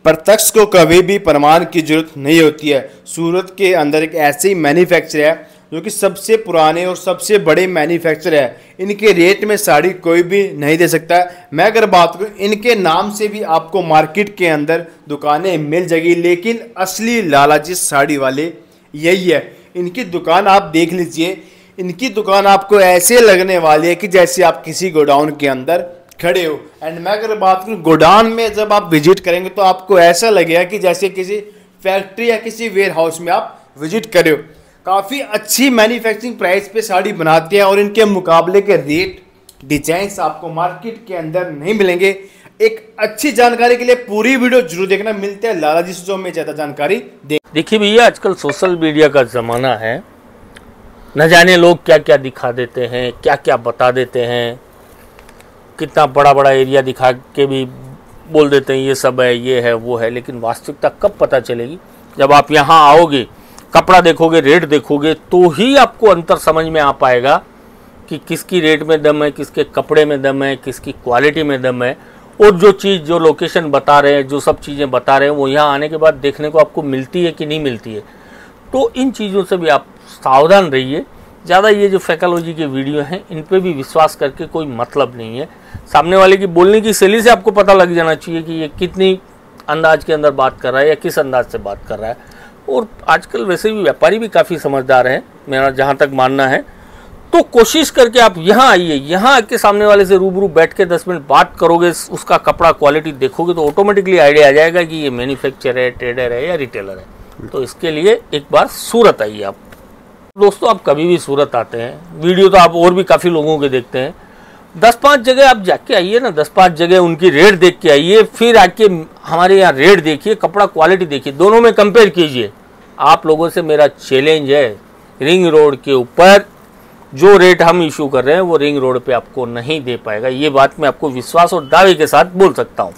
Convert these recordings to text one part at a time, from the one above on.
प्रत्यक्ष को कभी भी प्रमाण की जरूरत नहीं होती है। सूरत के अंदर एक ऐसी मैन्युफैक्चर है जो कि सबसे पुराने और सबसे बड़े मैन्युफैक्चर है। इनके रेट में साड़ी कोई भी नहीं दे सकता है। मैं अगर बात करूं, इनके नाम से भी आपको मार्केट के अंदर दुकानें मिल जाएगी, लेकिन असली लालाजी साड़ी वाले यही है। इनकी दुकान आप देख लीजिए, इनकी दुकान आपको ऐसे लगने वाली है कि जैसे आप किसी गोडाउन के अंदर खड़े हो। एंड मैं अगर बात करूं, गोडाउन में जब आप विजिट करेंगे तो आपको ऐसा लगेगा कि जैसे किसी फैक्ट्री या किसी वेयर हाउस में आप विजिट करे हो। काफ़ी अच्छी मैन्युफैक्चरिंग प्राइस पे साड़ी बनाते हैं और इनके मुकाबले के रेट डिजाइंस आपको मार्केट के अंदर नहीं मिलेंगे। एक अच्छी जानकारी के लिए पूरी वीडियो जरूर देखना। मिलते हैं लालाजी से जो हमें ज़्यादा जानकारी दे। देखिए भैया, आजकल सोशल मीडिया का ज़माना है, न जाने लोग क्या क्या दिखा देते हैं, क्या क्या बता देते हैं, कितना बड़ा बड़ा एरिया दिखा के भी बोल देते हैं ये सब है, ये है, वो है। लेकिन वास्तविकता कब पता चलेगी? जब आप यहाँ आओगे, कपड़ा देखोगे, रेट देखोगे, तो ही आपको अंतर समझ में आ पाएगा कि किसकी रेट में दम है, किसके कपड़े में दम है, किसकी क्वालिटी में दम है। और जो चीज़, जो लोकेशन बता रहे हैं, जो सब चीज़ें बता रहे हैं, वो यहाँ आने के बाद देखने को आपको मिलती है कि नहीं मिलती है। तो इन चीज़ों से भी आप सावधान रहिए। ज़्यादा ये जो फैकलॉजी के वीडियो हैं, इन पे भी विश्वास करके कोई मतलब नहीं है। सामने वाले की बोलने की शैली से आपको पता लग जाना चाहिए कि ये कितनी अंदाज के अंदर बात कर रहा है या किस अंदाज से बात कर रहा है। और आजकल वैसे भी व्यापारी भी काफ़ी समझदार हैं, मेरा जहाँ तक मानना है। तो कोशिश करके आप यहाँ आइए, यहाँ आके सामने वाले से रूबरू बैठ के 10 मिनट बात करोगे, उसका कपड़ा क्वालिटी देखोगे तो ऑटोमेटिकली आइडिया आ जाएगा कि ये मैन्युफैक्चर है, ट्रेडर है या रिटेलर है। तो इसके लिए एक बार सूरत आइए आप। दोस्तों, आप कभी भी सूरत आते हैं, वीडियो तो आप और भी काफ़ी लोगों के देखते हैं, 10-5 जगह आप जाके आइए ना, 10-5 जगह उनकी रेट देख के आइए, फिर आके हमारे यहाँ रेट देखिए, कपड़ा क्वालिटी देखिए, दोनों में कंपेयर कीजिए। आप लोगों से मेरा चैलेंज है, रिंग रोड के ऊपर जो रेट हम इशू कर रहे हैं वो रिंग रोड पे आपको नहीं दे पाएगा। ये बात मैं आपको विश्वास और दावे के साथ बोल सकता हूँ।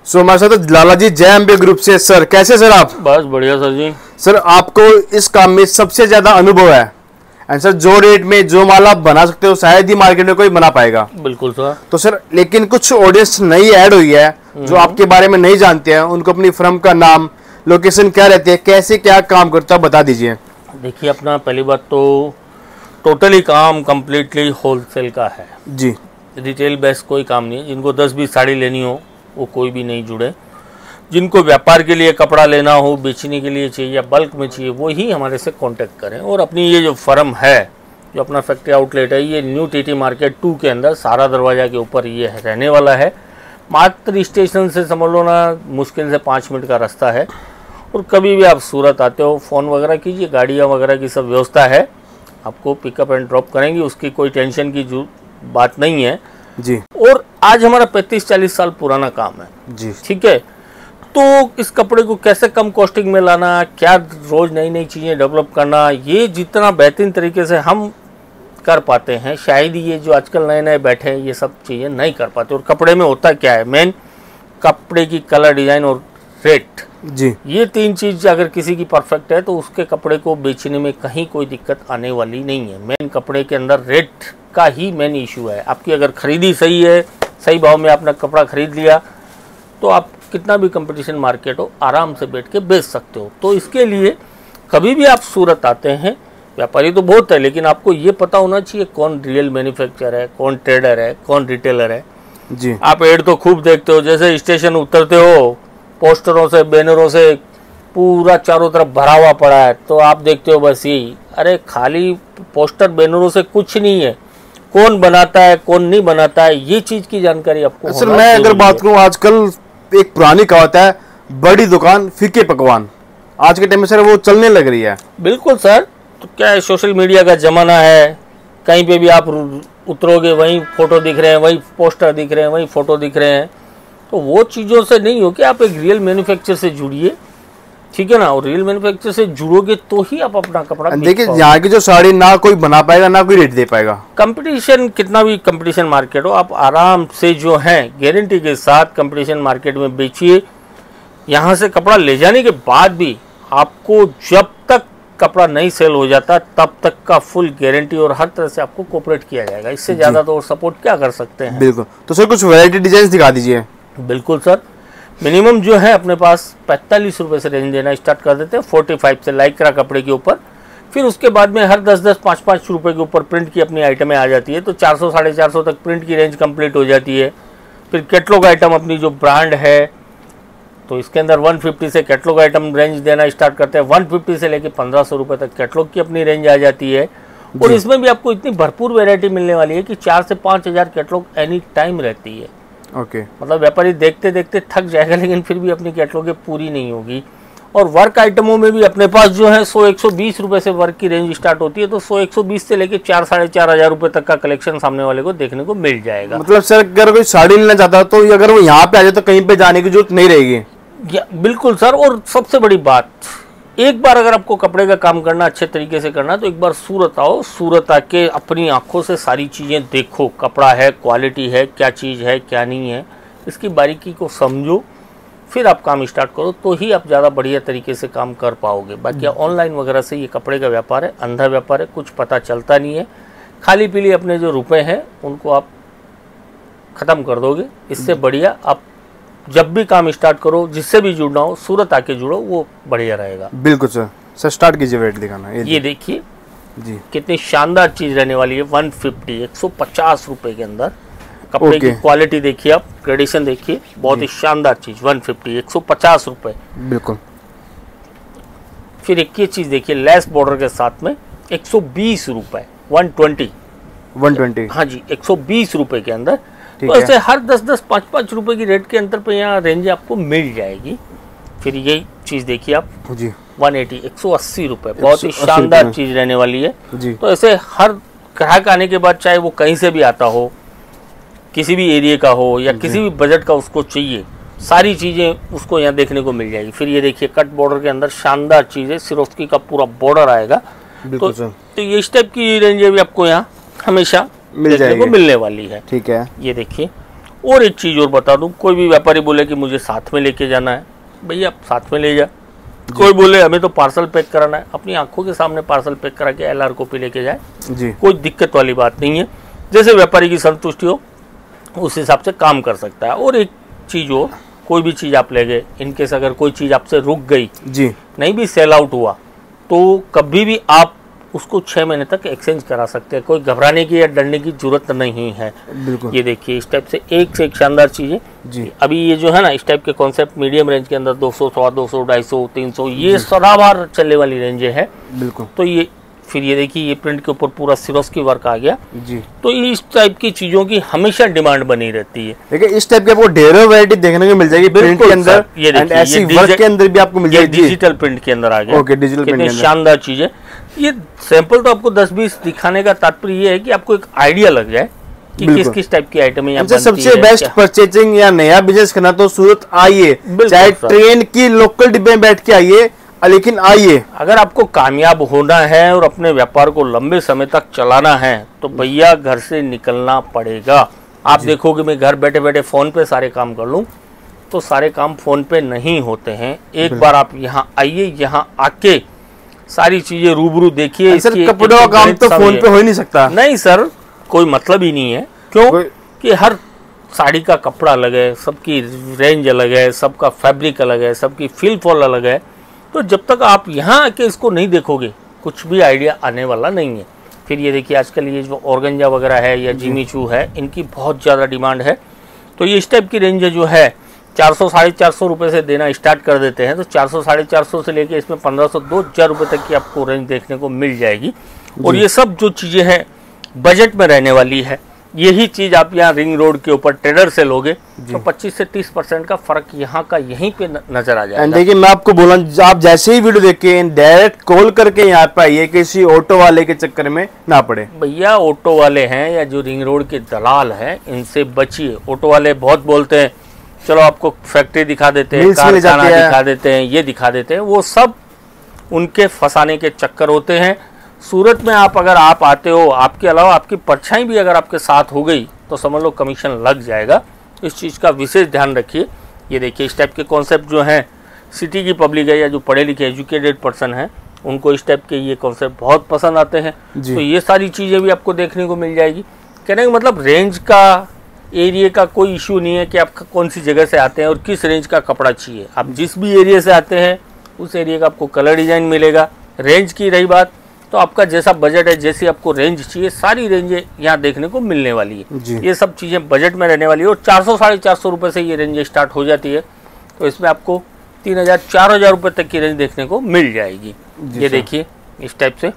सो हमारे साथ लालाजी JMB ग्रुप से। सर कैसे सर आप? बस बढ़िया सर जी। सर आपको इस काम में सबसे ज्यादा अनुभव है, एंड सर जो रेट में जो माल आप बना सकते हो शायद ही मार्केट में कोई बना पाएगा। बिल्कुल सर। तो सर लेकिन कुछ ऑडियंस नई ऐड हुई है जो आपके बारे में नहीं जानते हैं, उनको अपनी फर्म का नाम, लोकेशन क्या रहती है, कैसे क्या काम करता है, बता दीजिए। देखिए, अपना पहली बात तो टोटली काम कम्प्लीटली होलसेल का है जी। रिटेल बेस कोई काम नहीं है। जिनको 10-20 साड़ी लेनी हो वो कोई भी नहीं जुड़े। जिनको व्यापार के लिए कपड़ा लेना हो, बेचने के लिए चाहिए या बल्क में चाहिए, वो ही हमारे से कांटेक्ट करें। और अपनी ये जो फर्म है, जो अपना फैक्ट्री आउटलेट है, ये न्यू TT मार्केट 2 के अंदर सारा दरवाज़ा के ऊपर ये रहने वाला है। मात्र स्टेशन से समझ लो ना, मुश्किल से 5 मिनट का रास्ता है। और कभी भी आप सूरत आते हो, फ़ोन वगैरह कीजिए, गाड़ियाँ वगैरह की सब व्यवस्था है, आपको पिकअप एंड ड्रॉप करेंगे, उसकी कोई टेंशन की बात नहीं है जी। और आज हमारा 35-40 साल पुराना काम है जी, ठीक है। तो इस कपड़े को कैसे कम कॉस्टिंग में लाना, क्या रोज़ नई नई चीज़ें डेवलप करना, ये जितना बेहतरीन तरीके से हम कर पाते हैं, शायद ये जो आजकल नए नए बैठे हैं ये सब चीज़ें नहीं कर पाते। और कपड़े में होता क्या है, मेन कपड़े की कलर, डिज़ाइन और रेट जी, ये 3 चीज़ अगर किसी की परफेक्ट है तो उसके कपड़े को बेचने में कहीं कोई दिक्कत आने वाली नहीं है। मेन कपड़े के अंदर रेट का ही मेन इशू है। आपकी अगर खरीदी सही है, सही भाव में आपने कपड़ा खरीद लिया, तो आप कितना भी कंपटीशन मार्केट हो आराम से बैठ के बेच सकते हो। तो इसके लिए कभी भी आप सूरत आते हैं, व्यापारी तो बहुत है, लेकिन आपको ये पता होना चाहिए कौन रियल मैन्युफैक्चरर है, कौन ट्रेडर है, कौन रिटेलर है जी। आप एड तो खूब देखते हो, जैसे स्टेशन उतरते हो, पोस्टरों से, बैनरों से पूरा चारों तरफ भरा हुआ पड़ा है, तो आप देखते हो बस यही। अरे खाली पोस्टर बैनरों से कुछ नहीं है, कौन बनाता है, कौन नहीं बनाता है, ये चीज की जानकारी आपको। सर मैं अगर बात करूं, आजकल एक पुरानी कहावत है, बड़ी दुकान फीके पकवान, आज के टाइम में सर वो चलने लग रही है। बिल्कुल सर। तो क्या है, सोशल मीडिया का जमाना है, कहीं पे भी आप उतरोगे वहीं फोटो दिख रहे हैं, वहीं पोस्टर दिख रहे हैं, वहीं फोटो दिख रहे हैं। तो वो चीज़ों से नहीं हो कि आप एक रियल मैन्युफैक्चर से जुड़िए, ठीक है ना। और रियल मैन्युफैक्चर से जुड़ोगे तो ही आप अपना कपड़ा देखिए, यहाँ की जो साड़ी ना कोई बना पाएगा, ना कोई रेट दे पाएगा। कंपटीशन, कितना भी कंपटीशन मार्केट हो, आप आराम से जो है गारंटी के साथ कंपटीशन मार्केट में बेचिए। यहाँ से कपड़ा ले जाने के बाद भी आपको जब तक कपड़ा नहीं सेल हो जाता तब तक का फुल गारंटी और हर तरह से आपको कोऑपरेट किया जाएगा। इससे ज़्यादा तो और सपोर्ट क्या कर सकते हैं। बिल्कुल। तो सर कुछ वैरायटी डिजाइन दिखा दीजिए। बिल्कुल सर। मिनिमम जो है अपने पास 45 रुपये से रेंज देना स्टार्ट कर देते हैं 45 से लाइक्रा कपड़े के ऊपर। फिर उसके बाद में हर 10-10, 5-5 रुपये के ऊपर प्रिंट की अपनी आइटमें आ जाती है, तो 400-450 तक प्रिंट की रेंज कंप्लीट हो जाती है। फिर कैटलॉग आइटम अपनी जो ब्रांड है, तो इसके अंदर 150 से कैटलॉग आइटम रेंज देना स्टार्ट करते हैं। 150 से लेके 1500 रुपये तक कैटलॉग की अपनी रेंज आ जाती है। और इसमें भी आपको इतनी भरपूर वैरायटी मिलने वाली है कि 4 से 5000 कैटलॉग एनी टाइम रहती है। ओके। मतलब व्यापारी देखते देखते थक जाएगा, लेकिन फिर भी अपनी कैटलॉग पूरी नहीं होगी। और वर्क आइटमों में भी अपने पास जो है 100-120 रुपये से वर्क की रेंज स्टार्ट होती है, तो 100-120 से लेके 4-4.5 रुपये तक का कलेक्शन सामने वाले को देखने को मिल जाएगा। मतलब सर अगर कोई साड़ी लेना चाहता है तो अगर वो यहाँ पे आ जाए तो कहीं पे जाने की जरूरत नहीं रहेगी। बिल्कुल सर। और सबसे बड़ी बात, एक बार अगर आपको कपड़े का काम करना अच्छे तरीके से करना, तो एक बार सूरत आओ, सूरत आके अपनी आंखों से सारी चीज़ें देखो, कपड़ा है, क्वालिटी है, क्या चीज़ है क्या नहीं है, इसकी बारीकी को समझो, फिर आप काम स्टार्ट करो, तो ही आप ज़्यादा बढ़िया तरीके से काम कर पाओगे। बाकी ऑनलाइन वगैरह से ये कपड़े का व्यापार है, अंधा व्यापार है, कुछ पता चलता नहीं है। खाली पीली अपने जो रुपए हैं उनको आप ख़त्म कर दोगे। इससे बढ़िया आप जब भी काम स्टार्ट करो, जिससे भी जुड़ना हो, सूरत आके जुड़ो, वो बढ़िया रहेगा। बिल्कुल सर। सर स्टार्ट कीजिए, वेट दिखाना। ये देखिए जी, कितनी शानदार चीज़ रहने वाली है। 150 रुपये के अंदर कपड़े की क्वालिटी देखिए आप, ग्रेडेशन देखिए, बहुत ही शानदार चीज़। 150 रुपये बिल्कुल। फिर एक ये चीज़ देखिए लेस बॉर्डर के साथ में 120 रुपये, 120। हाँ जी, 120 रुपये के अंदर। तो ऐसे हर 10-10, 5-5 रुपये की रेट के अंतर पे यहाँ रेंज आपको मिल जाएगी। फिर यही चीज़ देखिए आप जी, 180 रुपये, बहुत ही शानदार चीज़ रहने वाली है जी। तो ऐसे हर ग्राहक आने के बाद, चाहे वो कहीं से भी आता हो, किसी भी एरिया का हो या किसी भी बजट का उसको चाहिए, सारी चीज़ें उसको यहाँ देखने को मिल जाएगी। फिर ये देखिए कट बॉर्डर के अंदर शानदार चीज़ है, सिरोस्की का पूरा बॉर्डर आएगा। तो ये इस टाइप की रेंज भी आपको यहाँ हमेशा देखने को मिलने वाली है। ठीक है। ये देखिए, और एक चीज़ और बता दूं, कोई भी व्यापारी बोले कि मुझे साथ में लेके जाना है, भैया आप साथ में ले जा। कोई बोले हमें तो पार्सल पैक कराना है, अपनी आंखों के सामने पार्सल पैक करा के LR कॉपी लेके जाए जी, कोई दिक्कत वाली बात नहीं है। जैसे व्यापारी की संतुष्टि हो उस हिसाब से काम कर सकता है। और एक चीज़ हो, कोई भी चीज़ आप ले गए, इनकेस अगर कोई चीज़ आपसे रुक गई जी, नहीं भी सेल आउट हुआ, तो कभी भी आप उसको 6 महीने तक एक्सचेंज करा सकते हैं। कोई घबराने की या डरने की जरूरत नहीं है। बिल्कुल। ये देखिए इस टाइप से एक शानदार चीज़ है जी। अभी ये जो है ना, इस टाइप के कॉन्सेप्ट मीडियम रेंज के अंदर 200, 200, 250, 300, ये सदाबहार चलने वाली रेंज है। बिल्कुल। तो ये फिर ये देखिए, ये प्रिंट के ऊपर पूरा सिरोस्की वर्क आ गया जी। तो इस टाइप की चीजों की हमेशा डिमांड बनी रहती है। देखिए इस टाइप की आपको ढेरों वैरायटी देखने को मिल जाएगी प्रिंट के अंदर, ये ऐसी वर्क के अंदर भी आपको मिल जाएगी। डिजिटल प्रिंट के अंदर आ गया। ओके, डिजिटल प्रिंट के अंदर शानदार चीज है। ये सैंपल तो आपको 10-20 दिखाने का तात्पर्य ये है कि आपको एक आइडिया लग जाए कि किस किस टाइप की आइटम है। सबसे बेस्ट परचेजिंग या नया बिजनेस करना तो सूरत आइए, चाहे ट्रेन की लोकल डिब्बे में बैठ के आइए, लेकिन आइए। अगर आपको कामयाब होना है और अपने व्यापार को लंबे समय तक चलाना है तो भैया घर से निकलना पड़ेगा। आप देखोगे मैं घर बैठे बैठे फोन पे सारे काम कर लूं, तो सारे काम फोन पे नहीं होते हैं। एक बार आप यहाँ आइए, यहाँ आके सारी चीजें रूबरू देखिए। कपड़ों का काम तो फोन पे हो ही नहीं सकता। नहीं सर, कोई मतलब ही नहीं है। क्यों कि हर साड़ी का कपड़ा अलग है, सबकी रेंज अलग है, सबका फैब्रिक अलग है, सबकी फील फॉल अलग है। तो जब तक आप यहाँ आके इसको नहीं देखोगे कुछ भी आइडिया आने वाला नहीं है। फिर ये देखिए आजकल ये जो ऑर्गेंजा वगैरह है या जिमी चू है, इनकी बहुत ज़्यादा डिमांड है। तो ये इस टाइप की रेंज जो है 400-450 रुपये से देना स्टार्ट कर देते हैं। तो 400-450 से लेके इसमें 1500-2000 रुपये तक की आपको रेंज देखने को मिल जाएगी। और ये सब जो चीज़ें हैं बजट में रहने वाली है। यही चीज़ आप यहाँ रिंग रोड के ऊपर ट्रेडर से लोगे तो 25 से 30% का फर्क यहाँ का यहीं पे नजर आ जाएगा। देखिए मैं आपको बोला, आप जैसे ही वीडियो देखें डायरेक्ट कॉल करके यहाँ पे आइए, किसी ऑटो वाले के चक्कर में ना पड़े। भैया ऑटो वाले हैं या जो रिंग रोड के दलाल हैं, इनसे बचिए। ऑटो वाले बहुत बोलते हैं, चलो आपको फैक्ट्री दिखा देते हैं, कारखाना दिखा देते हैं, ये दिखा देते हैं। वो सब उनके फंसाने के चक्कर होते हैं। सूरत में आप अगर आप आते हो, आपके अलावा आपकी परछाई भी अगर आपके साथ हो गई तो समझ लो कमीशन लग जाएगा। इस चीज़ का विशेष ध्यान रखिए। ये देखिए इस टाइप के कॉन्सेप्ट जो हैं, सिटी की पब्लिक है या जो पढ़े लिखे एजुकेटेड पर्सन हैं, उनको इस टाइप के ये कॉन्सेप्ट बहुत पसंद आते हैं। तो ये सारी चीज़ें भी आपको देखने को मिल जाएगी। कहने का मतलब रेंज का एरिया का कोई इशू नहीं है कि आप कौन सी जगह से आते हैं और किस रेंज का कपड़ा चाहिए। आप जिस भी एरिया से आते हैं उस एरिया का आपको कलर डिज़ाइन मिलेगा। रेंज की रही बात, तो आपका जैसा बजट है, जैसी आपको रेंज चाहिए, सारी रेंजें यहाँ देखने को मिलने वाली है। ये सब चीज़ें बजट में रहने वाली है और 400 साढ़े 400 रुपये से ये रेंज स्टार्ट हो जाती है। तो इसमें आपको 3000 4000 रुपये तक की रेंज देखने को मिल जाएगी। ये देखिए इस टाइप से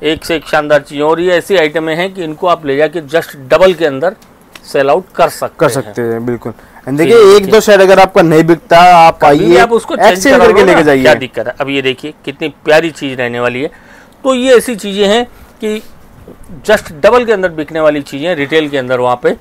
एक शानदार चीज़। और ये ऐसी आइटमें हैं कि इनको आप ले जाके जस्ट डबल के अंदर सेल आउट कर सकते हैं। बिल्कुल। देखिए एक दो शेड अगर आपका नहीं बिकता, आप आइए, आप उसको एक्सचेंज करके लेके जाइए, क्या दिक्कत है। अब ये देखिए कितनी प्यारी चीज़ रहने वाली है। तो ये ऐसी चीज़ें हैं कि जस्ट डबल के अंदर बिकने वाली चीज़ें रिटेल के अंदर वहाँ पे।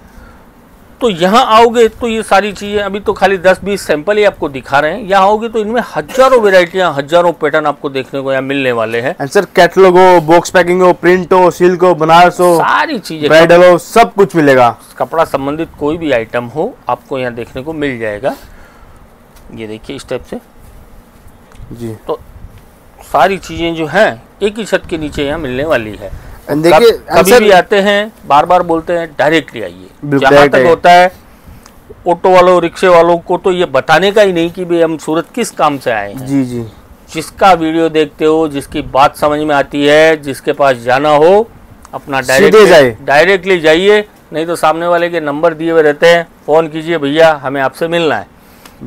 तो यहाँ आओगे तो ये सारी चीज़ें, अभी तो खाली 10-20 सैंपल ही आपको दिखा रहे हैं। यहाँ आओगे तो इनमें हजारों वेराइटियाँ, हजारों पैटर्न आपको देखने को यहाँ मिलने वाले हैं। सर कैटलॉग हो, बॉक्स पैकिंग हो, प्रिंट हो, सिल्क हो, बनारस हो, सारी चीज़ें, ब्राइडल हो, सब कुछ मिलेगा। कपड़ा संबंधित कोई भी आइटम हो आपको यहाँ देखने को मिल जाएगा। ये देखिए इस टाइप से जी। तो सारी चीज़ें जो हैं एक ही छत के नीचे यहाँ मिलने वाली है। देखिए कभी भी आते हैं, बार बार बोलते हैं, डायरेक्टली आइए। जहाँ तक होता है ऑटो वालों, रिक्शे वालों को तो ये बताने का ही नहीं कि भाई हम सूरत किस काम से आए हैं। जी जी। जिसका वीडियो देखते हो, जिसकी बात समझ में आती है, जिसके पास जाना हो, अपना डायरेक्टली जाइए। नहीं तो सामने वाले के नंबर दिए हुए रहते हैं, फ़ोन कीजिए, भैया हमें आपसे मिलना है।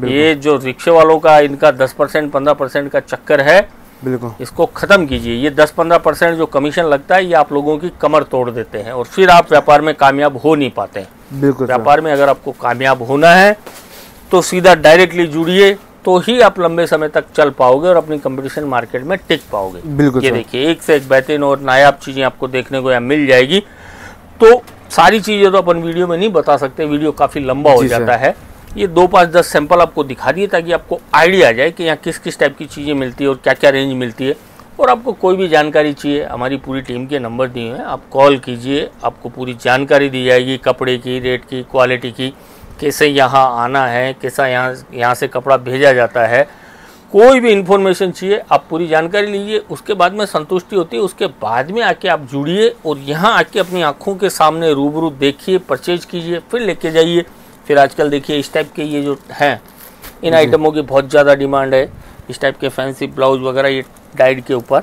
ये जो रिक्शे वालों का इनका 10% 15% का चक्कर है, बिल्कुल इसको ख़त्म कीजिए। ये 10-15% जो कमीशन लगता है ये आप लोगों की कमर तोड़ देते हैं और फिर आप व्यापार में कामयाब हो नहीं पाते हैं। बिल्कुल। व्यापार में अगर आपको कामयाब होना है तो सीधा डायरेक्टली जुड़िए, तो ही आप लंबे समय तक चल पाओगे और अपनी कंपटीशन मार्केट में टिक पाओगे। बिल्कुल। ये देखिए एक से एक बेहतरीन और नायाब चीज़ें आपको देखने को यहाँ मिल जाएगी। तो सारी चीज़ें तो अपन वीडियो में नहीं बता सकते, वीडियो काफ़ी लंबा हो जाता है। ये 2-5-10 सैंपल आपको दिखा दिए ताकि आपको आइडिया आ जाए कि यहाँ किस किस टाइप की चीज़ें मिलती है और क्या क्या रेंज मिलती है। और आपको कोई भी जानकारी चाहिए, हमारी पूरी टीम के नंबर दिए हैं, आप कॉल कीजिए, आपको पूरी जानकारी दी जाएगी कपड़े की, रेट की, क्वालिटी की, कैसे यहाँ आना है, कैसा यहाँ से कपड़ा भेजा जाता है। कोई भी इन्फॉर्मेशन चाहिए आप पूरी जानकारी लीजिए, उसके बाद में संतुष्टि होती है, उसके बाद में आके आप जुड़िए और यहाँ आके अपनी आँखों के सामने रूबरू देखिए, परचेज कीजिए, फिर लेके जाइए। फिर आजकल देखिए इस टाइप के ये जो हैं, इन आइटमों की बहुत ज़्यादा डिमांड है। इस टाइप के फैंसी ब्लाउज वगैरह ये डाइड के ऊपर,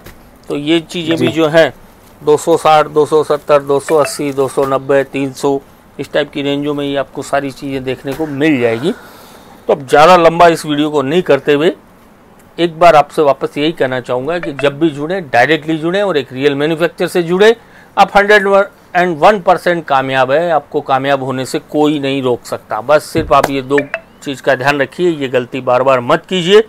तो ये चीज़ें भी जो हैं 260, 270, 280, 290, 300 इस टाइप की रेंजों में ये आपको सारी चीज़ें देखने को मिल जाएगी। तो अब ज़्यादा लंबा इस वीडियो को नहीं करते हुए एक बार आपसे वापस यही कहना चाहूँगा कि जब भी जुड़ें डायरेक्टली जुड़ें और एक रियल मैन्युफैक्चर से जुड़े। आप 101% कामयाब है, आपको कामयाब होने से कोई नहीं रोक सकता। बस सिर्फ आप ये 2 चीज़ का ध्यान रखिए, ये गलती बार बार मत कीजिए।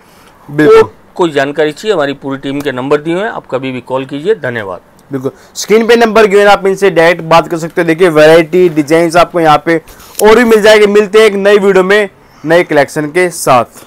बिल्कुल। कोई जानकारी चाहिए, हमारी पूरी टीम के नंबर दिए हुए हैं, आप कभी भी कॉल कीजिए। धन्यवाद। बिल्कुल, स्क्रीन पे नंबर गिवन, आप इनसे डायरेक्ट बात कर सकते हैं। देखिए वैरायटी डिजाइन आपको यहाँ पे और भी मिल जाएगी। मिलते हैं एक नई वीडियो में नए कलेक्शन के साथ।